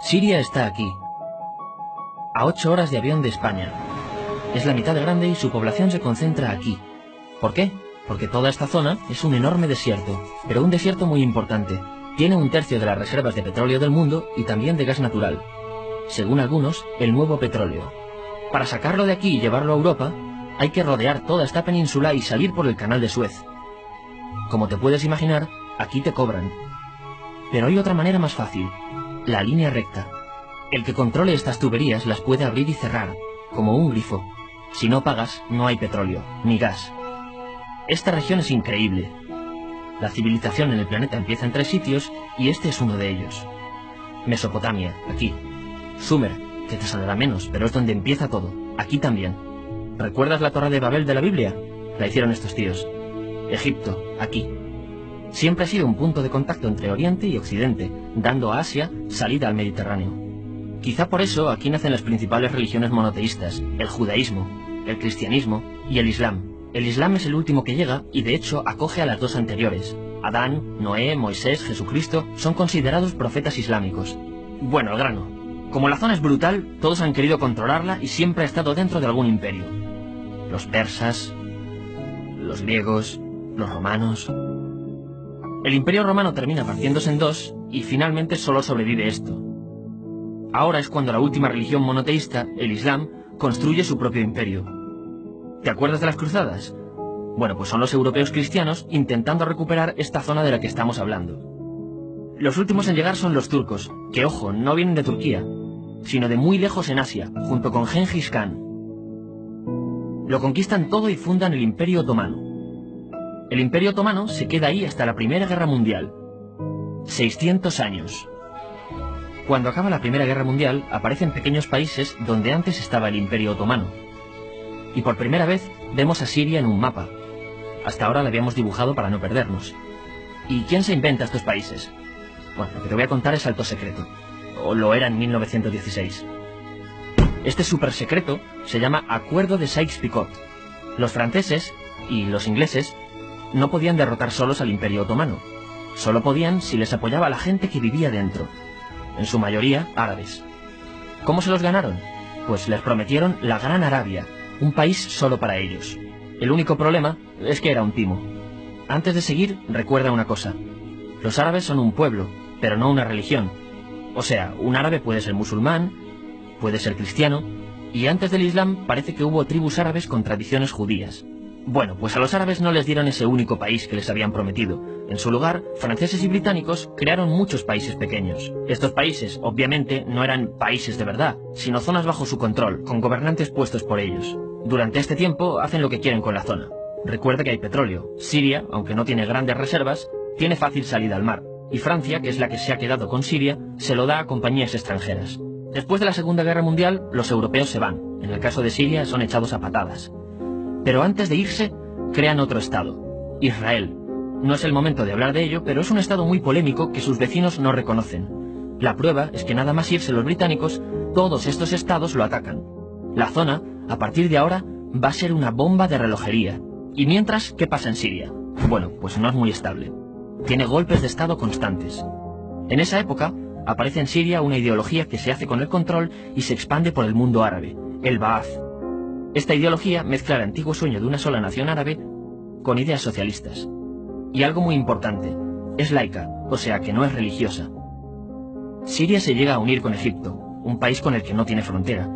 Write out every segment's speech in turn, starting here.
Siria está aquí, a 8 horas de avión de España. Es la mitad de grande y su población se concentra aquí. ¿Por qué? Porque toda esta zona es un enorme desierto, pero un desierto muy importante. Tiene 1/3 de las reservas de petróleo del mundo y también de gas natural. Según algunos, el nuevo petróleo. Para sacarlo de aquí y llevarlo a Europa, hay que rodear toda esta península y salir por el canal de Suez. Como te puedes imaginar, aquí te cobran. Pero hay otra manera más fácil, la línea recta. El que controle estas tuberías las puede abrir y cerrar, como un grifo. Si no pagas, no hay petróleo, ni gas. Esta región es increíble. La civilización en el planeta empieza en 3 sitios y este es uno de ellos. Mesopotamia, aquí. Sumer, que te saldrá menos, pero es donde empieza todo. Aquí también. ¿Recuerdas la Torre de Babel de la Biblia? La hicieron estos tíos. Egipto, aquí. Siempre ha sido un punto de contacto entre Oriente y Occidente, dando a Asia salida al Mediterráneo. Quizá por eso aquí nacen las principales religiones monoteístas, el judaísmo, el cristianismo y el islam. El islam es el último que llega y de hecho acoge a las 2 anteriores. Adán, Noé, Moisés, Jesucristo son considerados profetas islámicos. Bueno, al grano. Como la zona es brutal, todos han querido controlarla y siempre ha estado dentro de algún imperio. Los persas, los griegos, los romanos. El imperio romano termina partiéndose en 2 y finalmente solo sobrevive esto. Ahora es cuando la última religión monoteísta, el islam, construye su propio imperio. ¿Te acuerdas de las cruzadas? Bueno, pues son los europeos cristianos intentando recuperar esta zona de la que estamos hablando. Los últimos en llegar son los turcos, que ojo, no vienen de Turquía, sino de muy lejos en Asia, junto con Gengis Khan. Lo conquistan todo y fundan el Imperio Otomano. El Imperio Otomano se queda ahí hasta la Primera Guerra Mundial. 600 años. Cuando acaba la Primera Guerra Mundial, aparecen pequeños países donde antes estaba el Imperio Otomano. Y por primera vez vemos a Siria en un mapa. Hasta ahora la habíamos dibujado para no perdernos. ¿Y quién se inventa estos países? Bueno, lo que te voy a contar es alto secreto. O lo era en 1916. Este súper secreto se llama Acuerdo de Sykes-Picot. Los franceses y los ingleses no podían derrotar solos al Imperio Otomano. Solo podían si les apoyaba la gente que vivía dentro. En su mayoría, árabes. ¿Cómo se los ganaron? Pues les prometieron la Gran Arabia, un país solo para ellos. El único problema es que era un timo. Antes de seguir, recuerda una cosa. Los árabes son un pueblo, pero no una religión. O sea, un árabe puede ser musulmán, puede ser cristiano, y antes del Islam parece que hubo tribus árabes con tradiciones judías. Bueno, pues a los árabes no les dieron ese único país que les habían prometido. En su lugar, franceses y británicos crearon muchos países pequeños. Estos países, obviamente, no eran países de verdad, sino zonas bajo su control, con gobernantes puestos por ellos. Durante este tiempo hacen lo que quieren con la zona. Recuerda que hay petróleo. Siria, aunque no tiene grandes reservas, tiene fácil salida al mar. Y Francia, que es la que se ha quedado con Siria, se lo da a compañías extranjeras. Después de la Segunda Guerra Mundial, los europeos se van. En el caso de Siria, son echados a patadas. Pero antes de irse, crean otro estado, Israel. No es el momento de hablar de ello, pero es un estado muy polémico que sus vecinos no reconocen. La prueba es que nada más irse los británicos, todos estos estados lo atacan. La zona, a partir de ahora, va a ser una bomba de relojería. Y mientras, ¿qué pasa en Siria? Bueno, pues no es muy estable. Tiene golpes de estado constantes. En esa época, aparece en Siria una ideología que se hace con el control y se expande por el mundo árabe, el Ba'ath. Esta ideología mezcla el antiguo sueño de una sola nación árabe con ideas socialistas. Y algo muy importante, es laica, o sea que no es religiosa. Siria se llega a unir con Egipto, un país con el que no tiene frontera.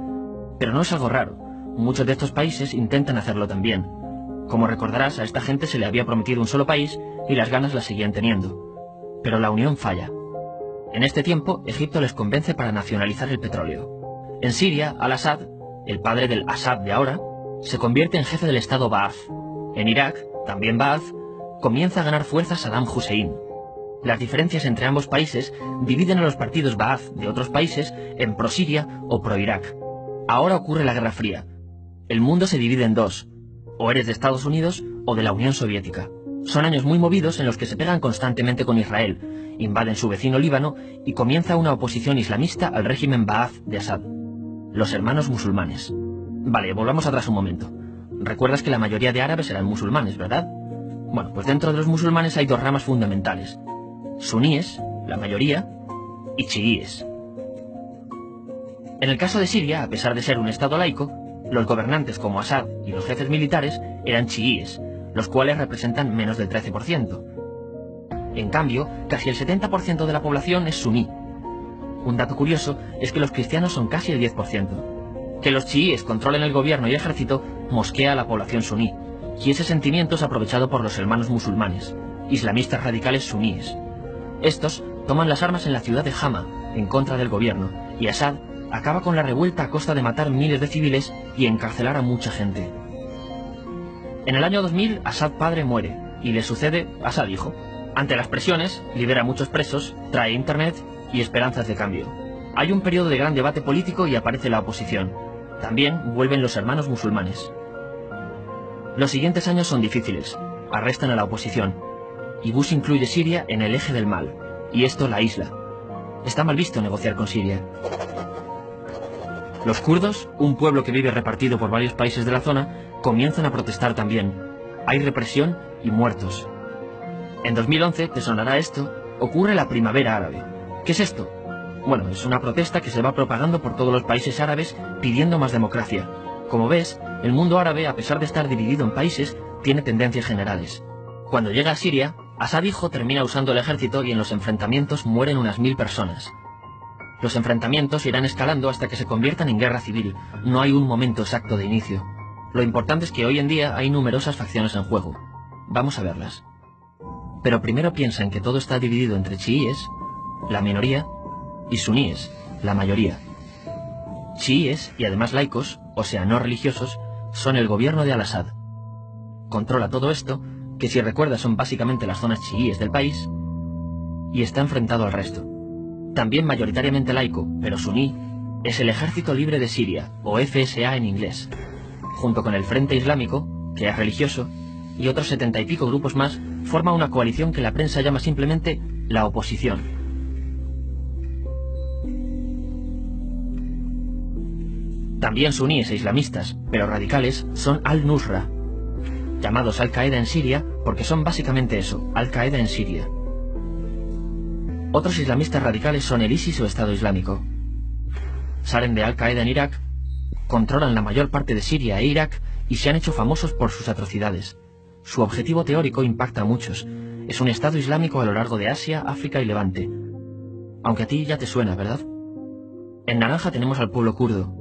Pero no es algo raro, muchos de estos países intentan hacerlo también. Como recordarás, a esta gente se le había prometido un solo país y las ganas las seguían teniendo. Pero la unión falla. En este tiempo, Egipto les convence para nacionalizar el petróleo. En Siria, Al-Assad, el padre del Assad de ahora, se convierte en jefe del estado Ba'ath. En Irak, también Ba'ath, comienza a ganar fuerza Saddam Hussein. Las diferencias entre ambos países dividen a los partidos Ba'ath de otros países en pro-Siria o pro-Irak. Ahora ocurre la Guerra Fría. El mundo se divide en 2. O eres de Estados Unidos o de la Unión Soviética. Son años muy movidos en los que se pegan constantemente con Israel, invaden su vecino Líbano y comienza una oposición islamista al régimen Ba'ath de Assad. Los hermanos musulmanes. Vale, volvamos atrás un momento. Recuerdas que la mayoría de árabes eran musulmanes, ¿verdad? Bueno, pues dentro de los musulmanes hay 2 ramas fundamentales. Suníes, la mayoría, y chiíes. En el caso de Siria, a pesar de ser un estado laico, los gobernantes como Assad y los jefes militares eran chiíes, los cuales representan menos del 13%. En cambio, casi el 70% de la población es suní. Un dato curioso es que los cristianos son casi el 10%. Que los chiíes controlen el gobierno y ejército mosquea a la población suní, y ese sentimiento es aprovechado por los hermanos musulmanes, islamistas radicales suníes. Estos toman las armas en la ciudad de Hama, en contra del gobierno, y Assad acaba con la revuelta a costa de matar miles de civiles y encarcelar a mucha gente. En el año 2000, Assad padre muere, y le sucede Assad hijo. Ante las presiones, libera a muchos presos, trae internet y esperanzas de cambio. Hay un periodo de gran debate político y aparece la oposición. También vuelven los hermanos musulmanes. Los siguientes años son difíciles. Arrestan a la oposición. Y Bush incluye Siria en el eje del mal, y esto la aísla. Está mal visto negociar con Siria. Los kurdos, un pueblo que vive repartido por varios países de la zona, comienzan a protestar también. Hay represión y muertos. En 2011, te sonará esto, ocurre la Primavera Árabe. ¿Qué es esto? Bueno, es una protesta que se va propagando por todos los países árabes pidiendo más democracia. Como ves, el mundo árabe, a pesar de estar dividido en países, tiene tendencias generales. Cuando llega a Siria, Assad hijo termina usando el ejército y en los enfrentamientos mueren unas 1000 personas. Los enfrentamientos irán escalando hasta que se conviertan en guerra civil. No hay un momento exacto de inicio. Lo importante es que hoy en día hay numerosas facciones en juego. Vamos a verlas. Pero primero piensa en que todo está dividido entre chiíes, la minoría, y suníes, la mayoría. Chiíes, y además laicos, o sea, no religiosos, son el gobierno de Al-Assad. Controla todo esto, que si recuerdas son básicamente las zonas chiíes del país, y está enfrentado al resto. También mayoritariamente laico, pero suní, es el Ejército Libre de Siria, o FSA en inglés, junto con el Frente Islámico, que es religioso, y otros 70 y pico grupos más, forma una coalición que la prensa llama simplemente la oposición. También suníes e islamistas, pero radicales, son Al-Nusra, llamados Al-Qaeda en Siria porque son básicamente eso, Al-Qaeda en Siria. Otros islamistas radicales son el ISIS o Estado Islámico. Salen de Al-Qaeda en Irak, controlan la mayor parte de Siria e Irak y se han hecho famosos por sus atrocidades. Su objetivo teórico impacta a muchos. Es un Estado Islámico a lo largo de Asia, África y Levante. Aunque a ti ya te suena, ¿verdad? En naranja tenemos al pueblo kurdo,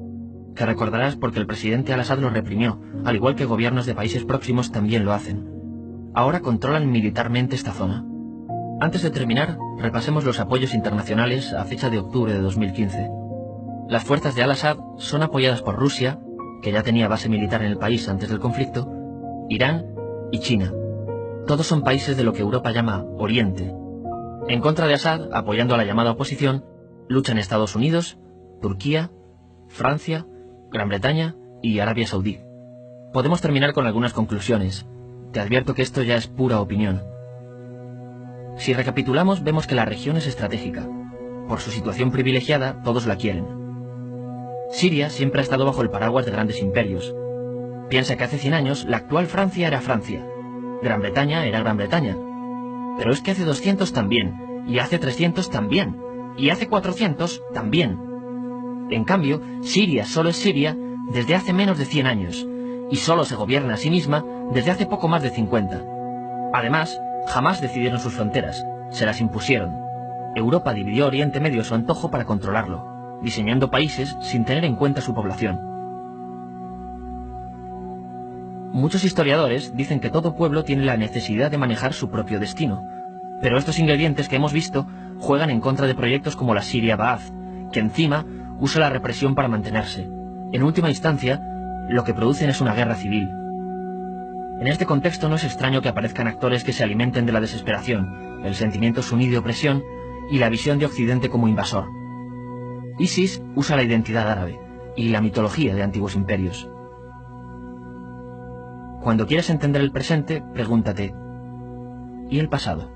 que recordarás porque el presidente Al-Assad lo reprimió, al igual que gobiernos de países próximos también lo hacen. Ahora controlan militarmente esta zona. Antes de terminar, repasemos los apoyos internacionales a fecha de octubre de 2015. Las fuerzas de Al-Assad son apoyadas por Rusia, que ya tenía base militar en el país antes del conflicto, Irán y China. Todos son países de lo que Europa llama Oriente. En contra de Assad, apoyando a la llamada oposición, luchan Estados Unidos, Turquía, Francia, Gran Bretaña y Arabia Saudí. Podemos terminar con algunas conclusiones. Te advierto que esto ya es pura opinión. Si recapitulamos, vemos que la región es estratégica. Por su situación privilegiada, todos la quieren. Siria siempre ha estado bajo el paraguas de grandes imperios. Piensa que hace 100 años la actual Francia era Francia. Gran Bretaña era Gran Bretaña. Pero es que hace 200 también, y hace 300 también, y hace 400 también. En cambio, Siria solo es Siria desde hace menos de 100 años, y solo se gobierna a sí misma desde hace poco más de 50. Además, jamás decidieron sus fronteras, se las impusieron. Europa dividió Oriente Medio a su antojo para controlarlo, diseñando países sin tener en cuenta su población. Muchos historiadores dicen que todo pueblo tiene la necesidad de manejar su propio destino, pero estos ingredientes que hemos visto juegan en contra de proyectos como la Siria Ba'ath, que encima usa la represión para mantenerse. En última instancia, lo que producen es una guerra civil. En este contexto no es extraño que aparezcan actores que se alimenten de la desesperación, el sentimiento suní de opresión y la visión de Occidente como invasor. ISIS usa la identidad árabe y la mitología de antiguos imperios. Cuando quieres entender el presente, pregúntate, ¿y el pasado?